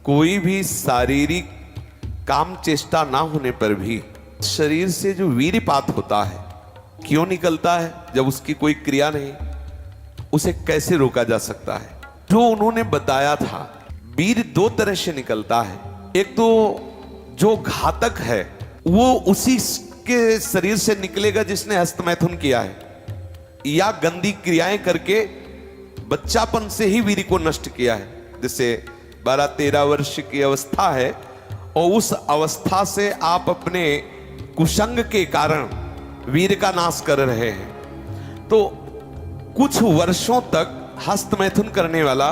कोई भी शारीरिक काम चेष्टा ना होने पर भी शरीर से जो वीर्यपात होता है क्यों निकलता है जब उसकी कोई क्रिया नहीं, उसे कैसे रोका जा सकता है? जो उन्होंने बताया था, वीर्य दो तरह से निकलता है। एक तो जो घातक है वो उसी के शरीर से निकलेगा जिसने हस्तमैथुन किया है या गंदी क्रियाएं करके बच्चापन से ही वीर्य को नष्ट किया है। जैसे 12-13 वर्ष की अवस्था है और उस अवस्था से आप अपने कुसंग के कारण वीर्य का नाश कर रहे हैं, तो कुछ वर्षों तक हस्तमैथुन करने वाला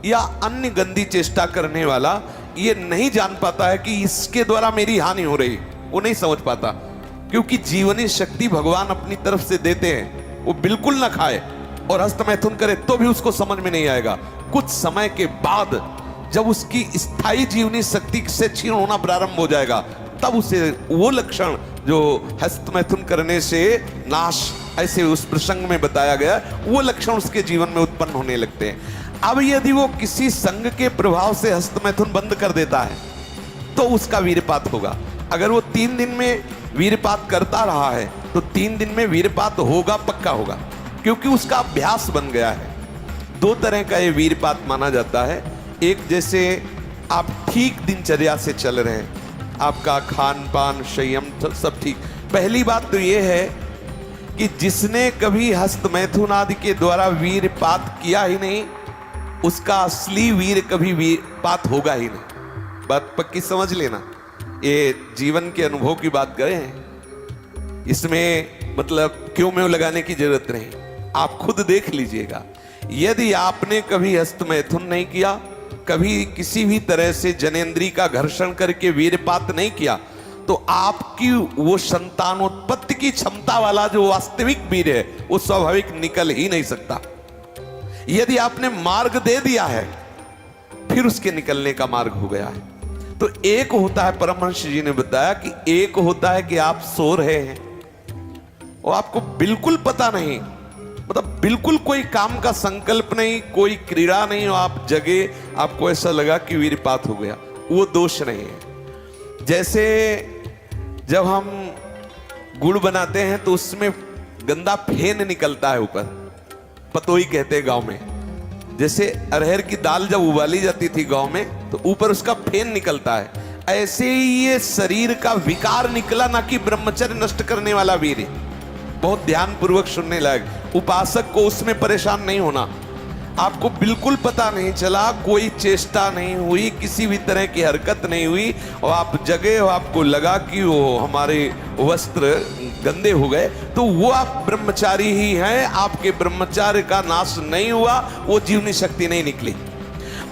या अन्य गंदी चेष्टा करने वाला ये नहीं जान पाता है कि इसके द्वारा मेरी हानि हो रही, वो नहीं समझ पाता, क्योंकि जीवनी शक्ति भगवान अपनी तरफ से देते हैं। वो बिल्कुल ना खाए और हस्तमैथुन करे तो भी उसको समझ में नहीं आएगा। कुछ समय के बाद जब उसकी स्थायी जीवनी शक्ति से क्षीण होना प्रारंभ हो जाएगा, तब उसे वो लक्षण जो हस्तमैथुन करने से नाश ऐसे उस प्रसंग में बताया गया, वो लक्षण उसके जीवन में उत्पन्न होने लगते हैं। अब यदि वो किसी संग के प्रभाव से हस्तमैथुन बंद कर देता है तो उसका वीर्यपात होगा। अगर वो 3 दिन में वीर्यपात करता रहा है तो 3 दिन में वीर्यपात होगा, पक्का होगा, क्योंकि उसका अभ्यास बन गया है। 2 तरह का ये वीर्यपात माना जाता है। एक, जैसे आप ठीक दिनचर्या से चल रहे हैं, आपका खान पान संयम सब ठीक। पहली बात तो ये है कि जिसने कभी हस्तमैथुन आदि के द्वारा वीर्यपात किया ही नहीं, उसका असली वीर्य कभी वीर्यपात होगा ही नहीं। बात पक्की समझ लेना, ये जीवन के अनुभव की बात करें हैं, इसमें मतलब क्यों में लगाने की जरूरत नहीं, आप खुद देख लीजिएगा। यदि आपने कभी हस्तमैथुन नहीं किया, कभी किसी भी तरह से जनेंद्री का घर्षण करके वीर्यपात नहीं किया, तो आपकी वो संतानोत्पत्ति की क्षमता वाला जो वास्तविक वीर्य है वो स्वाभाविक निकल ही नहीं सकता। यदि आपने मार्ग दे दिया है फिर उसके निकलने का मार्ग हो गया है। तो एक होता है, परमहंस जी ने बताया कि एक होता है कि आप सो रहे हैं और आपको बिल्कुल पता नहीं, मतलब बिल्कुल कोई काम का संकल्प नहीं, कोई क्रीड़ा नहीं, और आप जगे, आपको ऐसा लगा कि वीर्यपात हो गया, वो दोष नहीं है। जैसे जब हम गुड़ बनाते हैं तो उसमें गंदा फेन निकलता है ऊपर, पतोई कहते हैं गांव में। जैसे अरहर की दाल जब उबाली जाती थी गांव में तो ऊपर उसका फेन निकलता है, ऐसे ही ये शरीर का विकार निकला, ना कि ब्रह्मचर्य नष्ट करने वाला वीर्य। बहुत ध्यान पूर्वक सुनने लायक। उपासक को उसमें परेशान नहीं होना। आपको बिल्कुल पता नहीं चला, कोई चेष्टा नहीं हुई, किसी भी तरह की हरकत नहीं हुई और आप जगे और आपको लगा कि वो हमारे वस्त्र गंदे हो गए, तो वो आप ब्रह्मचारी ही हैं, आपके ब्रह्मचार्य का नाश नहीं हुआ, वो जीवनी शक्ति नहीं निकली।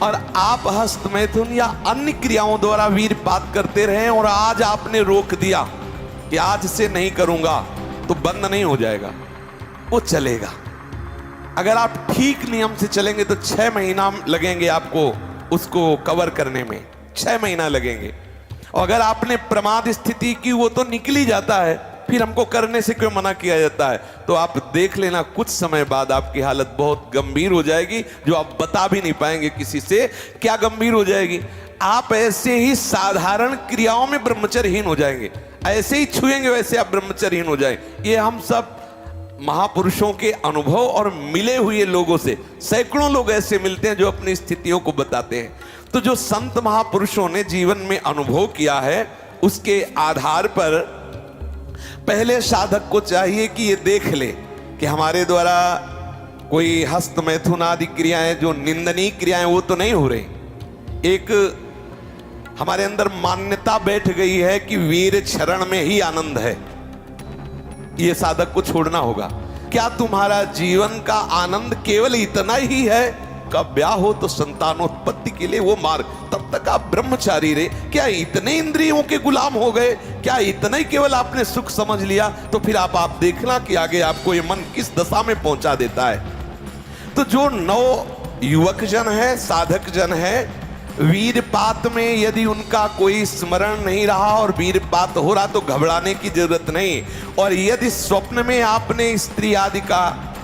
और आप हस्तमैथुन या अन्य क्रियाओं द्वारा वीर्यपात करते रहे और आज आपने रोक दिया कि आज से नहीं करूंगा, तो बंद नहीं हो जाएगा, वो चलेगा। अगर आप ठीक नियम से चलेंगे तो 6 महीना लगेंगे आपको उसको कवर करने में, 6 महीना लगेंगे। और अगर आपने प्रमाद स्थिति की, वो तो निकल ही जाता है, फिर हमको करने से क्यों मना किया जाता है? तो आप देख लेना, कुछ समय बाद आपकी हालत बहुत गंभीर हो जाएगी, जो आप बता भी नहीं पाएंगे किसी से। क्या गंभीर हो जाएगी? आप ऐसे ही साधारण क्रियाओं में ब्रह्मचर्यहीन हो जाएंगे, ऐसे ही छुएंगे वैसे आप ब्रह्मचर्यहीन हो जाएंगे। ये हम सब महापुरुषों के अनुभव और मिले हुए लोगों से, सैकड़ों लोग ऐसे मिलते हैं जो अपनी स्थितियों को बताते हैं। तो जो संत महापुरुषों ने जीवन में अनुभव किया है, उसके आधार पर पहले साधक को चाहिए कि ये देख ले कि हमारे द्वारा कोई हस्तमैथुन आदि क्रियाएं, जो निंदनीय क्रियाएं, वो तो नहीं हो रही। एक हमारे अंदर मान्यता बैठ गई है कि वीर क्षरण में ही आनंद है, ये साधक को छोड़ना होगा। क्या तुम्हारा जीवन का आनंद केवल इतना ही है? कब ब्याह हो तो संतानोत्पत्ति के लिए वो मार्ग, तब तक आप ब्रह्मचारी रहे। क्या इतने इंद्रियों के गुलाम हो गए? क्या इतना ही केवल आपने सुख समझ लिया? तो फिर आप देखना कि आगे आपको ये मन किस दशा में पहुंचा देता है। तो जो नव युवक जन है, साधक जन है, वीर्यपात में यदि उनका कोई स्मरण नहीं रहा और वीर्यपात हो रहा तो घबराने की जरूरत नहीं। और यदि स्वप्न में आपने स्त्री आदि का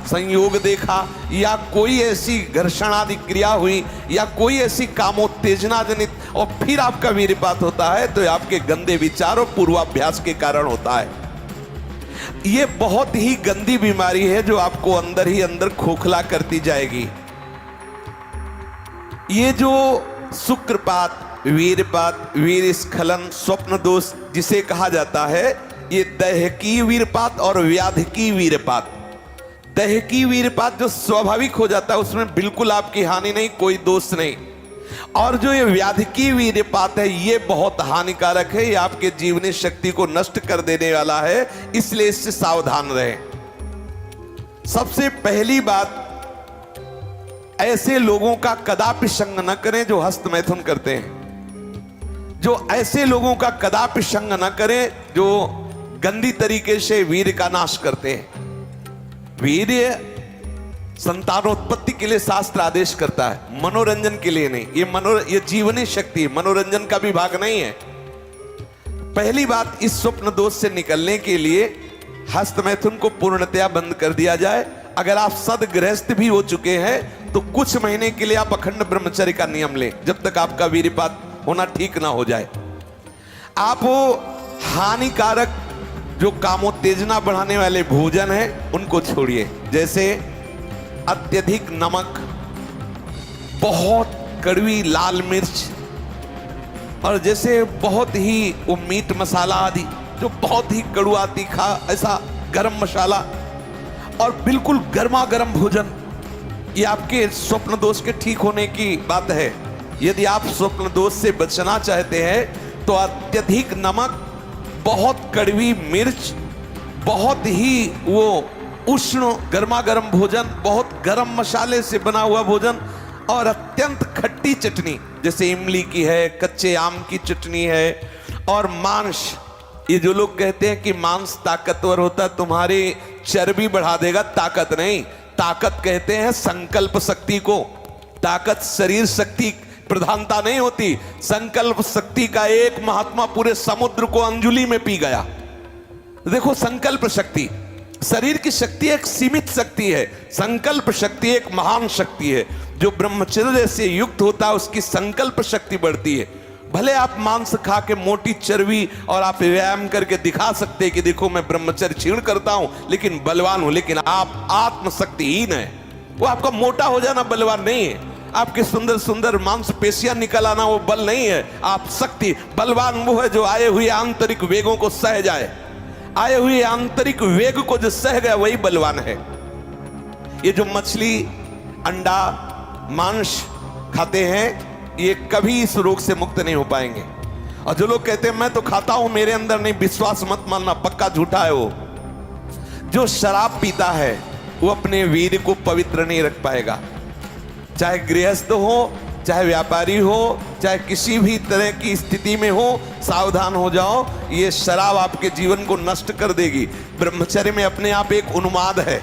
संयोग देखा या कोई ऐसी घर्षण आदि क्रिया हुई या कोई ऐसी कामोत्तेजना जनित और फिर आपका वीर्यपात होता है, तो आपके गंदे विचार और पूर्वाभ्यास के कारण होता है। ये बहुत ही गंदी बीमारी है जो आपको अंदर ही अंदर खोखला करती जाएगी। ये जो शुक्रपात, वीरपात, वीर स्खलन, स्वप्न दोष जिसे कहा जाता है, ये दैहिकी वीरपात और व्याधिकी वीरपात। दैहिकी वीरपात जो स्वाभाविक हो जाता है उसमें बिल्कुल आपकी हानि नहीं, कोई दोष नहीं। और जो ये व्याधिकी वीरपात है ये बहुत हानिकारक है, ये आपके जीवनी शक्ति को नष्ट कर देने वाला है, इसलिए इससे सावधान रहें। सबसे पहली बात, ऐसे लोगों का कदापि संग न करें जो हस्त मैथुन करते हैं। जो ऐसे लोगों का कदापि संग न करें जो गंदी तरीके से वीर का नाश करते हैं। वीर्य संतानोत्पत्ति के लिए शास्त्र आदेश करता है, मनोरंजन के लिए नहीं। ये जीवनी शक्ति है, मनोरंजन का भी भाग नहीं है। पहली बात, इस स्वप्न दोष से निकलने के लिए हस्त मैथुन को पूर्णतया बंद कर दिया जाए। अगर आप सदगृहस्थ भी हो चुके हैं तो कुछ महीने के लिए आप अखंड ब्रह्मचर्य का नियम लें, जब तक आपका वीर्यपात होना ठीक ना हो जाए। आप वो हानिकारक जो कामोत्तेजना बढ़ाने वाले भोजन है उनको छोड़िए, जैसे अत्यधिक नमक, बहुत कड़वी लाल मिर्च, और जैसे बहुत ही वो मीट मसाला आदि जो बहुत ही कड़वा तीखा, ऐसा गरम मसाला, और बिल्कुल गर्मा गर्म भोजन। ये आपके स्वप्न दोष के ठीक होने की बात है। यदि आप स्वप्न दोष से बचना चाहते हैं तो अत्यधिक नमक, बहुत कड़वी मिर्च, बहुत ही वो उष्ण गर्मा गर्म भोजन, बहुत गर्म मसाले से बना हुआ भोजन, और अत्यंत खट्टी चटनी, जैसे इमली की है, कच्चे आम की चटनी है, और मांस। ये जो लोग कहते हैं कि मांस ताकतवर होता है, तुम्हारी चर्बी बढ़ा देगा, ताकत नहीं। ताकत कहते हैं संकल्प शक्ति को। ताकत शरीर शक्ति प्रधानता नहीं होती। संकल्प शक्ति का एक महात्मा पूरे समुद्र को अंजुलि में पी गया। देखो, संकल्प शक्ति, शरीर की शक्ति एक सीमित शक्ति है, संकल्प शक्ति एक महान शक्ति है। जो ब्रह्मचर्य से युक्त होता है उसकी संकल्प शक्ति बढ़ती है। भले आप मांस खा के मोटी चर्बी और आप व्यायाम करके दिखा सकते हैं कि देखो मैं ब्रह्मचर्य क्षीण करता हूं लेकिन बलवान हूं, लेकिन आप आत्मशक्तिहीन है। वो आपका मोटा हो जाना बलवान नहीं है, आपके सुंदर सुंदर मांसपेशियां निकल आना वो बल नहीं है। आप शक्ति, बलवान वो है जो आए हुए आंतरिक वेगों को सह जाए। आए हुए आंतरिक वेग को जो सह गया वही बलवान है। ये जो मछली, अंडा, मांस खाते हैं ये कभी इस रोग से मुक्त नहीं हो पाएंगे। और जो लोग कहते हैं मैं तो खाता हूं मेरे अंदर नहीं, विश्वास मत मानना, पक्का झूठा है वो। जो शराब पीता है वो अपने वीर को पवित्र नहीं रख पाएगा। चाहे गृहस्थ हो, चाहे व्यापारी हो, चाहे किसी भी तरह की स्थिति में हो, सावधान हो जाओ, ये शराब आपके जीवन को नष्ट कर देगी। ब्रह्मचर्य में अपने आप एक उन्माद है।